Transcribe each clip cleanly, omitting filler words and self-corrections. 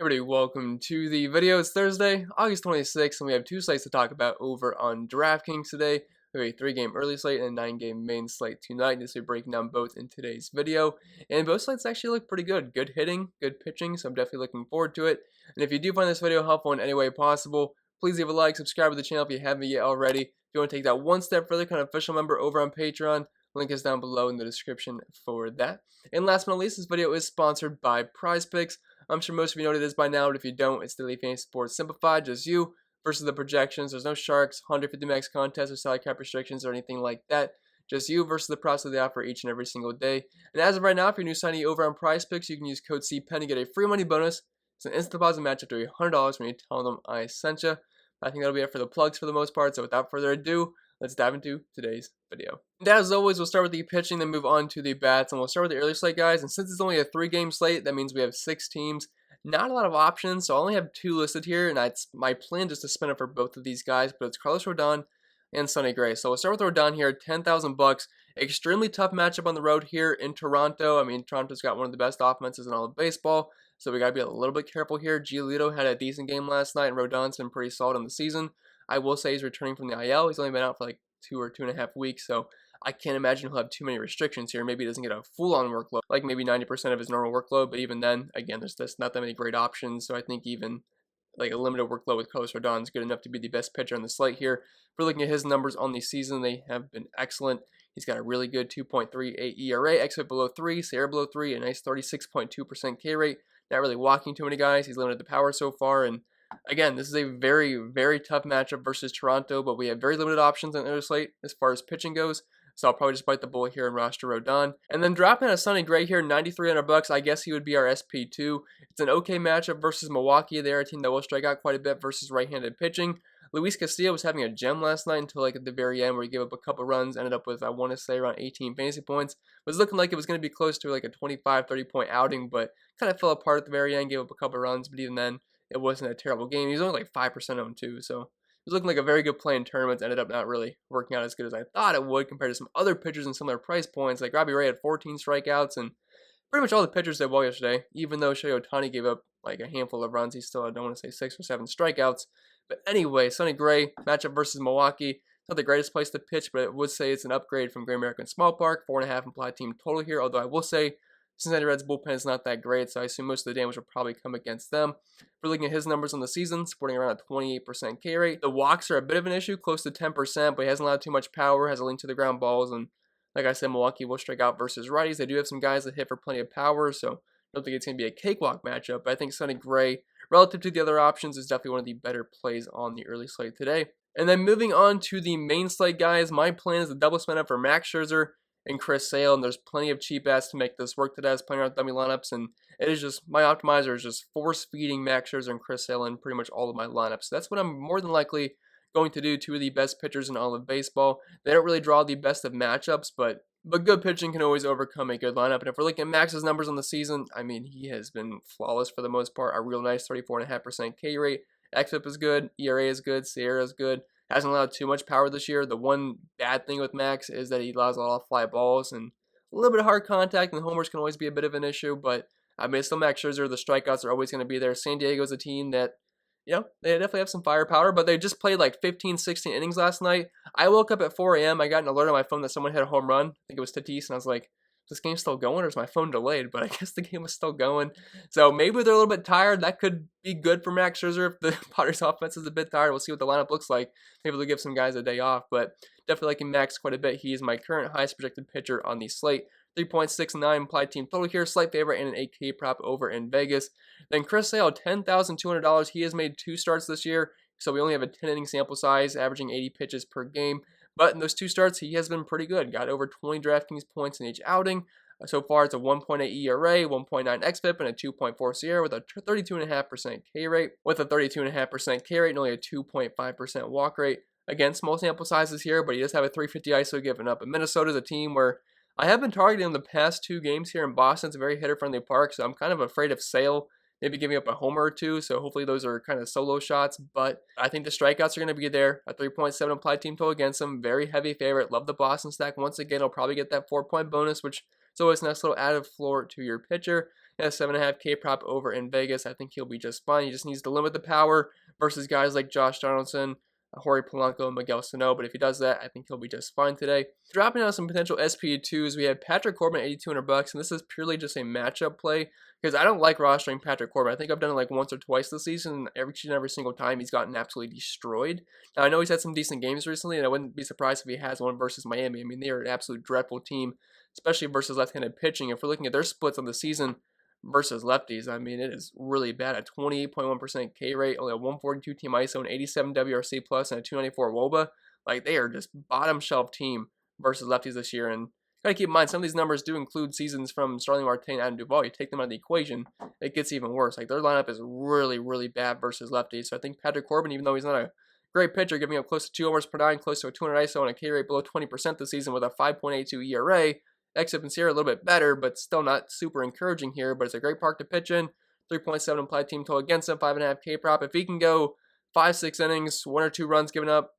Everybody, welcome to the video. It's Thursday, August 26th, and we have two slates to talk about over on DraftKings today. We have a 3-game early slate and a 9-game main slate tonight. This will be breaking down both in today's video. And both slates actually look pretty good. Good hitting, good pitching, so I'm definitely looking forward to it. And if you do find this video helpful in any way possible, please leave a like, subscribe to the channel if you haven't yet already. If you want to take that one step further, become an official member over on Patreon. Link is down below in the description for that. And last but not least, this video is sponsored by PrizePicks. I'm sure most of you know what it is by now, but if you don't, it's Daily Fantasy Sports Simplified, just you versus the projections. There's no sharks, 150 max contests, or salary cap restrictions, or anything like that. Just you versus the props that they offer each and every single day. And as of right now, if you're new signing over on PrizePicks, you can use code CPENN to get a free money bonus. It's an instant deposit match up to $100 when you tell them I sent you. I think that'll be it for the plugs for the most part, so without further ado, let's dive into today's video. And as always, we'll start with the pitching, then move on to the bats, and we'll start with the early slate, guys. And since it's only a 3-game slate, that means we have 6 teams. Not a lot of options, so I only have 2 listed here, and it's my plan just to spin up for both of these guys, but it's Carlos Rodon and Sonny Gray. So we'll start with Rodon here, $10,000. Extremely tough matchup on the road here in Toronto. I mean, Toronto's got one of the best offenses in all of baseball, so we got to be a little bit careful here. Giolito had a decent game last night, and Rodon's been pretty solid in the season. I will say he's returning from the IL. He's only been out for like 2 or 2.5 weeks, so I can't imagine he'll have too many restrictions here. Maybe he doesn't get a full-on workload, like maybe 90% of his normal workload, but even then, again, there's just not that many great options, so I think even like a limited workload with Carlos Rodon is good enough to be the best pitcher on the slate here. If we're looking at his numbers on the season, they have been excellent. He's got a really good 2.38 ERA, xFIP below 3, SARA below 3, a nice 36.2% K rate. Not really walking too many guys. He's limited the power so far, and again, this is a very, very tough matchup versus Toronto, but we have very limited options on the other slate as far as pitching goes. So I'll probably just bite the bullet here and roster Rodon. And then dropping a Sonny Gray here, $9,300. I guess he would be our SP2. It's an okay matchup versus Milwaukee. They're a team that will strike out quite a bit versus right-handed pitching. Luis Castillo was having a gem last night until like at the very end where he gave up a couple runs, ended up with, I want to say, around 18 fantasy points. It was looking like it was going to be close to like a 25, 30-point outing, but kind of fell apart at the very end, gave up a couple runs, but even then, it wasn't a terrible game. He was only like 5% owned too, so it was looking like a very good play in tournaments. Ended up not really working out as good as I thought it would compared to some other pitchers in similar price points. Like Robbie Ray had 14 strikeouts, and pretty much all the pitchers did well yesterday. Even though Shohei Ohtani gave up like a handful of runs, he still had, I don't want to say 6 or 7 strikeouts. But anyway, Sonny Gray, matchup versus Milwaukee. Not the greatest place to pitch, but I would say it's an upgrade from Great American Small Park. 4.5 implied team total here, although I will say Cincinnati Reds bullpen is not that great, so I assume most of the damage will probably come against them. If we're looking at his numbers on the season, sporting around a 28% K rate. The walks are a bit of an issue, close to 10%, but he hasn't allowed too much power, has a link to the ground balls, and like I said, Milwaukee will strike out versus righties. They do have some guys that hit for plenty of power, so I don't think it's going to be a cakewalk matchup, but I think Sonny Gray, relative to the other options, is definitely one of the better plays on the early slate today. And then moving on to the main slate, guys, my plan is to double spin up for Max Scherzer and Chris Sale, and there's plenty of cheap ads to make this work today. I was playing around with dummy lineups, and it is just, my optimizer is just force-feeding Max Scherzer and Chris Sale in pretty much all of my lineups. So that's what I'm more than likely going to do. 2 of the best pitchers in all of baseball. They don't really draw the best of matchups, but good pitching can always overcome a good lineup. And if we're looking at Max's numbers on the season, I mean, he has been flawless for the most part. A real nice 34.5% K rate. xFIP is good. ERA is good. SARA is good. Hasn't allowed too much power this year. The one bad thing with Max is that he allows a lot of fly balls and a little bit of hard contact, and the homers can always be a bit of an issue, but I mean, it's still Max Scherzer. The strikeouts are always going to be there. San Diego's a team that, you know, they definitely have some firepower, but they just played like 15, 16 innings last night. I woke up at 4 a.m. I got an alert on my phone that someone hit a home run. I think it was Tatis, and I was like, is this game still going, or is my phone delayed? But I guess the game was still going. So maybe they're a little bit tired. That could be good for Max Scherzer if the Padres offense is a bit tired. We'll see what the lineup looks like. Maybe they'll give some guys a day off, but definitely liking Max quite a bit. He is my current highest projected pitcher on the slate. 3.69 implied team total here, slight favorite, and an 8K prop over in Vegas. Then Chris Sale, $10,200. He has made 2 starts this year, so we only have a 10-inning sample size, averaging 80 pitches per game. But in those 2 starts, he has been pretty good. Got over 20 DraftKings points in each outing. So far, it's a 1.8 ERA, 1.9 xFIP, and a 2.4 SARA with a 32.5% K rate. With a 32.5% K rate and only a 2.5% walk rate. Again, small sample sizes here, but he does have a 350 ISO given up. And Minnesota's a team where I have been targeting him the past 2 games here in Boston. It's a very hitter-friendly park, so I'm kind of afraid of Sale maybe giving up a homer or 2, so hopefully those are kind of solo shots, but I think the strikeouts are going to be there. A 3.7 implied team total against him. Very heavy favorite. Love the Boston stack. Once again, he'll probably get that 4-point bonus, which is always a nice little added floor to your pitcher. Yeah, 7.5 K prop over in Vegas. I think he'll be just fine. He just needs to limit the power versus guys like Josh Donaldson, Jorge Polanco, Miguel Sano. But if he does that, I think he'll be just fine today. Dropping out some potential SP2s, we have Patrick Corbin at 8,200 bucks, and this is purely just a matchup play because I don't like rostering Patrick Corbin. I think I've done it like once or twice this season. Every single time he's gotten absolutely destroyed. Now I know he's had some decent games recently, and I wouldn't be surprised if he has one versus Miami. I mean, they are an absolute dreadful team, especially versus left-handed pitching. If we're looking at their splits on the season versus lefties, I mean, it is really bad. A 28.1% K rate, only a 142 team ISO, an 87 WRC plus, and a 294 WOBA. Like, they are just bottom shelf team versus lefties this year. And gotta keep in mind, some of these numbers do include seasons from Starling Marte and Adam Duvall. You take them out of the equation, it gets even worse. Like, their lineup is really, really bad versus lefties. So I think Patrick Corbin, even though he's not a great pitcher, giving up close to 2 homers per 9, close to a 200 ISO, and a K rate below 20% this season with a 5.82 ERA. XFIP and Sierra a little bit better, but still not super encouraging here. But it's a great park to pitch in. 3.7 implied team total against him, 5.5 K prop. If he can go 5-6 innings, 1 or 2 runs given up,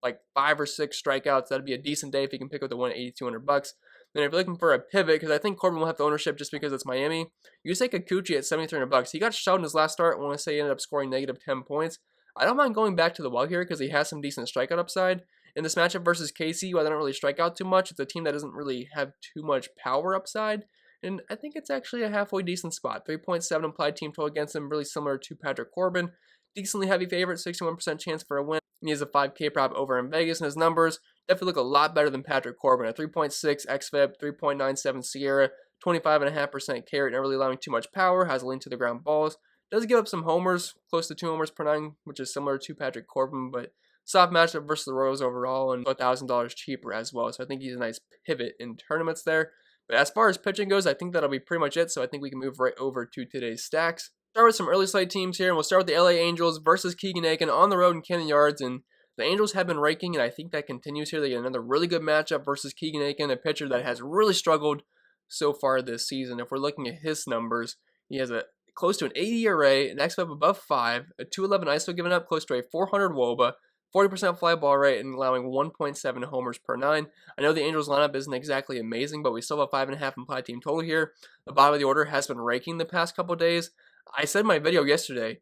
like 5 or 6 strikeouts, that'd be a decent day if he can pick up the win at 8,200 bucks. Then if you're looking for a pivot, because I think Corbin will have the ownership just because it's Miami, you say Kikuchi at 7,300 bucks. He got shelled in his last start. I want to say he ended up scoring negative 10 points. I don't mind going back to the well here because he has some decent strikeout upside. In this matchup versus KC, while they don't really strike out too much, it's a team that doesn't really have too much power upside. And I think it's actually a halfway decent spot. 3.7 implied team total against him, really similar to Patrick Corbin. Decently heavy favorite, 61% chance for a win. And he has a 5K prop over in Vegas, and his numbers definitely look a lot better than Patrick Corbin. A 3.6 XFIP, 3.97 Sierra, 25.5% K rate, not really allowing too much power, has a lean to the ground balls. Does give up some homers, close to 2 homers per 9, which is similar to Patrick Corbin, but soft matchup versus the Royals overall, and $1,000 cheaper as well. So I think he's a nice pivot in tournaments there. But as far as pitching goes, I think that'll be pretty much it. So I think we can move right over to today's stacks. Start with some early slate teams here, and we'll start with the LA Angels versus Keegan Aiken on the road in Camden Yards. And the Angels have been raking, and I think that continues here. They get another really good matchup versus Keegan Aiken, a pitcher that has really struggled so far this season. If we're looking at his numbers, he has a close to an 80 ERA, an XFIP above 5, a 211 ISO given up, close to a 400 WOBA, 40% fly ball rate, and allowing 1.7 homers per 9. I know the Angels lineup isn't exactly amazing, but we still have 5.5 implied team total here. The bottom of the order has been raking the past couple days. I said in my video yesterday,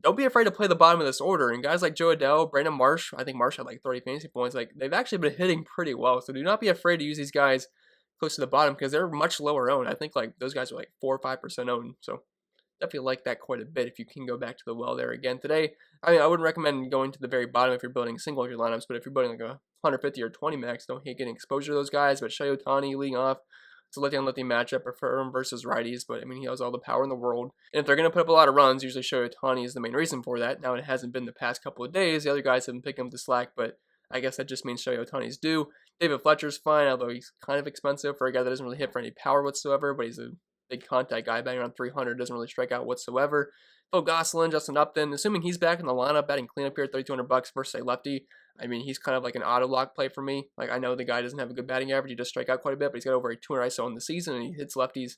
don't be afraid to play the bottom of this order. And guys like Joe Adell, Brandon Marsh, I think Marsh had like 30 fantasy points. Like, they've actually been hitting pretty well. So do not be afraid to use these guys close to the bottom because they're much lower owned. I think like those guys are like 4 or 5% owned. So definitely like that quite a bit if you can go back to the well there again today. I mean, I wouldn't recommend going to the very bottom if you're building single your lineups, but if you're building like a 150 or 20 max, don't hate getting exposure to those guys. But Shohei Ohtani leading off, it's a lefty-on-lefty matchup, prefer him versus righties, but I mean, he has all the power in the world. And if they're going to put up a lot of runs, usually Shohei Ohtani is the main reason for that. Now, it hasn't been the past couple of days. The other guys have been picking up the slack, but I guess that just means Shohei Ohtani's due. David Fletcher's fine, although he's kind of expensive for a guy that doesn't really hit for any power whatsoever, but he's a big contact guy, batting around 300, doesn't really strike out whatsoever. Phil Gosselin, Justin Upton, assuming he's back in the lineup, batting cleanup here at $3,200 versus a lefty. I mean, he's kind of like an auto lock play for me. Like, I know the guy doesn't have a good batting average, he does strike out quite a bit, but he's got over a 200 ISO in the season, and he hits lefties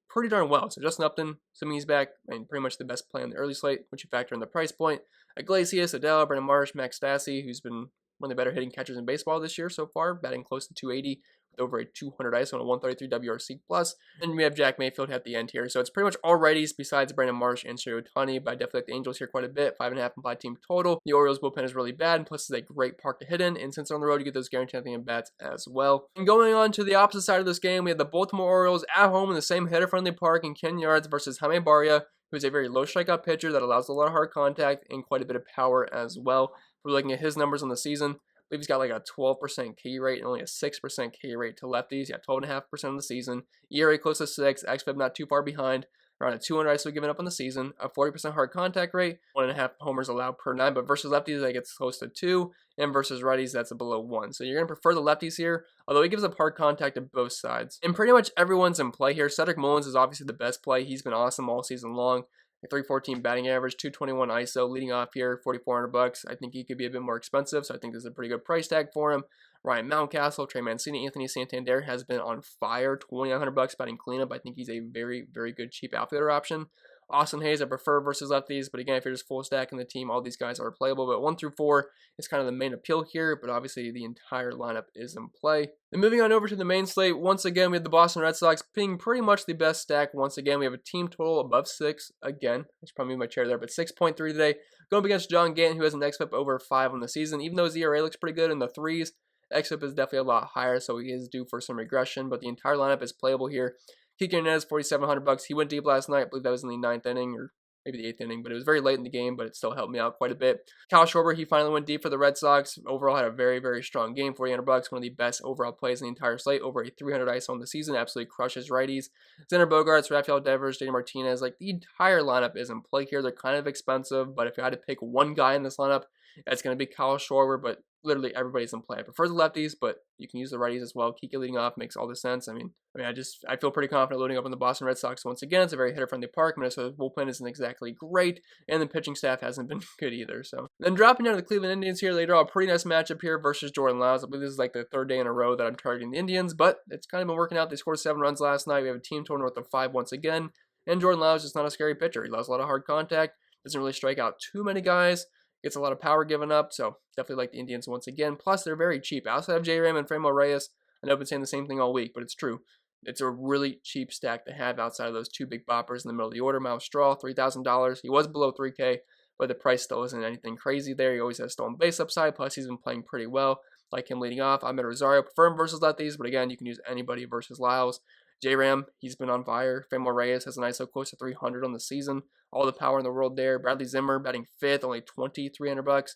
pretty darn well. So Justin Upton, assuming he's back, I mean, pretty much the best play on the early slate, once you factor in the price point. Iglesias, Adele, Brandon Marsh, Max Stassi, who's been one of the better hitting catchers in baseball this year so far, batting close to 280. Over a 200 ISO and a 133 WRC plus. And we have Jack Mayfield at the end here. So it's pretty much all righties besides Brandon Marsh and Shohei Ohtani, but I definitely like the Angels here quite a bit. 5.5 implied team total. The Orioles bullpen is really bad, and plus it's a great park to hit in. And since they're on the road, you get those guaranteed nothing at bats as well. And going on to the opposite side of this game, we have the Baltimore Orioles at home in the same hitter-friendly park in Camden Yards versus Jaime Barria, who's a very low strikeout pitcher that allows a lot of hard contact and quite a bit of power as well. We're looking at his numbers on the season. I believe he's got like a 12% K rate and only a 6% K rate to lefties. Yeah, 12.5% of the season. ERA close to 6. XFIP not too far behind. Around a 200 ISO given up on the season. A 40% hard contact rate. 1.5 homers allowed per 9. But versus lefties, that gets close to 2. And versus righties, that's a below 1. So you're going to prefer the lefties here. Although he gives up hard contact to both sides. And pretty much everyone's in play here. Cedric Mullins is obviously the best play. He's been awesome all season long. A 314 batting average, 221 ISO, leading off here, $4,400. I think he could be a bit more expensive, so I think this is a pretty good price tag for him. Ryan Mountcastle, Trey Mancini, Anthony Santander has been on fire, $2,900 batting cleanup. I think he's a very, very good cheap outfielder option. Austin Hayes, I prefer versus lefties, but again, if you're just full stacking the team, all these guys are playable. But 1 through 4 is kind of the main appeal here, but obviously the entire lineup is in play. And moving on over to the main slate, once again, we have the Boston Red Sox being pretty much the best stack. Once again, we have a team total above 6. Again, I should probably move my chair there, but 6.3 today. Going up against John Gaine, who has an xFIP over 5 on the season. Even though his ERA looks pretty good in the 3s, xFIP is definitely a lot higher, so he is due for some regression, but the entire lineup is playable here. Kike Hernandez, $4,700. He went deep last night. I believe that was in the 9th inning, or maybe the 8th inning, but it was very late in the game, but it still helped me out quite a bit. Kyle Schwarber, he finally went deep for the Red Sox. Overall had a very, very strong game, $4,800, one of the best overall plays in the entire slate, over a 300 ISO on the season, absolutely crushes righties. Xander Bogaerts, Rafael Devers, JD Martinez, like the entire lineup is in play here. They're kind of expensive, but if you had to pick one guy in this lineup, it's going to be Kyle Schwarber, but literally everybody's in play. I prefer the lefties, but you can use the righties as well. Kike leading off makes all the sense. I feel pretty confident loading up on the Boston Red Sox once again. It's a very hitter-friendly park. Minnesota's bullpen isn't exactly great, and the pitching staff hasn't been good either. So then dropping down to the Cleveland Indians here, they draw a pretty nice matchup here versus Jordan Lyles. I believe this is like the 3rd day in a row that I'm targeting the Indians, but it's kind of been working out. They scored 7 runs last night. We have a team total north of 5 once again, and Jordan Lyles is not a scary pitcher. He allows a lot of hard contact, doesn't really strike out too many guys. Gets a lot of power given up, so definitely like the Indians once again. Plus, they're very cheap. I also have J-Ram and Pennell Reyes. I know I've been saying the same thing all week, but it's true. It's a really cheap stack to have outside of those 2 big boppers in the middle of the order. Miles Straw, $3,000. He was below 3K, but the price still isn't anything crazy there. He always has stolen base upside, plus he's been playing pretty well. Like him leading off. Ahmed Rosario, prefer him versus lefties, but again, you can use anybody versus Lyles. J-Ram, he's been on fire. Pennell Reyes has an ISO close to 300 on the season. All the power in the world there. Bradley Zimmer batting 5th, only $2,300.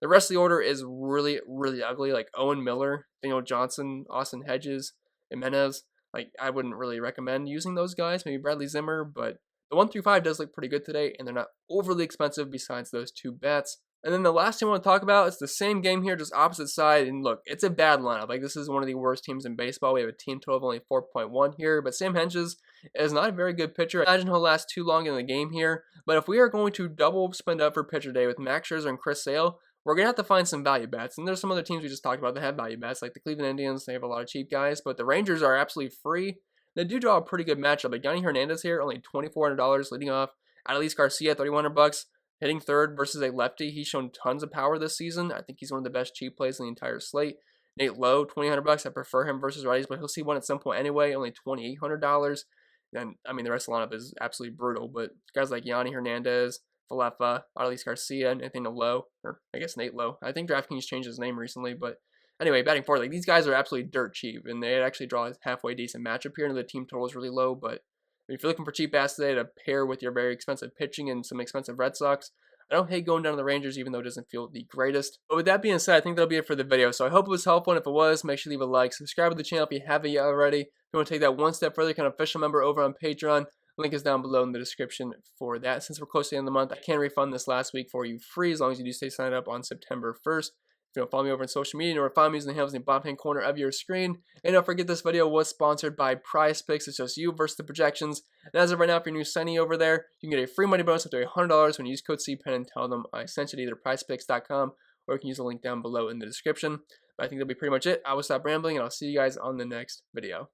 The rest of the order is really, really ugly, like Owen Miller, Daniel Johnson, Austin Hedges, Jimenez. Like, I wouldn't really recommend using those guys, maybe Bradley Zimmer, but the 1 through 5 does look pretty good today, and they're not overly expensive besides those 2 bets. And then the last team I want to talk about, it's the same game here, just opposite side, and look, it's a bad lineup. Like, this is one of the worst teams in baseball. We have a team total of only 4.1 here, but Sam Hedges is not a very good pitcher. I imagine he'll last too long in the game here, but if we are going to double spend up for pitcher day with Max Scherzer and Chris Sale, we're going to have to find some value bets. And there's some other teams we just talked about that have value bets, like the Cleveland Indians. They have a lot of cheap guys, but the Rangers are absolutely free. They do draw a pretty good matchup. Like Gaine Hernandez here, only $2,400 leading off. Adolis Garcia, $3,100, hitting 3rd versus a lefty. He's shown tons of power this season. I think he's one of the best cheap plays in the entire slate. Nate Lowe, $2,800. I prefer him versus righties, but he'll see one at some point anyway, only $2,800. And the rest of the lineup is absolutely brutal. But guys like Yanni Hernandez, Falefa, Adolis Garcia, Nathaniel Lowe, or I guess Nate Lowe. I think DraftKings changed his name recently, but anyway, batting forward, like these guys are absolutely dirt cheap, and they actually draw a halfway decent matchup here, and the team total is really low. But if you're looking for cheap ass today to pair with your very expensive pitching and some expensive Red Sox, I don't hate going down to the Rangers, even though it doesn't feel the greatest. But with that being said, I think that'll be it for the video. So I hope it was helpful, and if it was, make sure to leave a like. Subscribe to the channel if you haven't yet already. If you want to take that one step further, become an official member over on Patreon. Link is down below in the description for that. Since we're close to the end of the month, I can refund this last week for you free, as long as you do stay signed up on September 1st. If you don't follow me over on social media, or follow me using the handles in the bottom hand corner of your screen. And don't forget, this video was sponsored by Prize Picks. It's just you versus the projections. And as of right now, if you're new Sonny over there, you can get a free money bonus up to $100 when you use code CPEN and tell them I sent you to either prizepicks.com, or you can use the link down below in the description. But I think that'll be pretty much it. I will stop rambling, and I'll see you guys on the next video.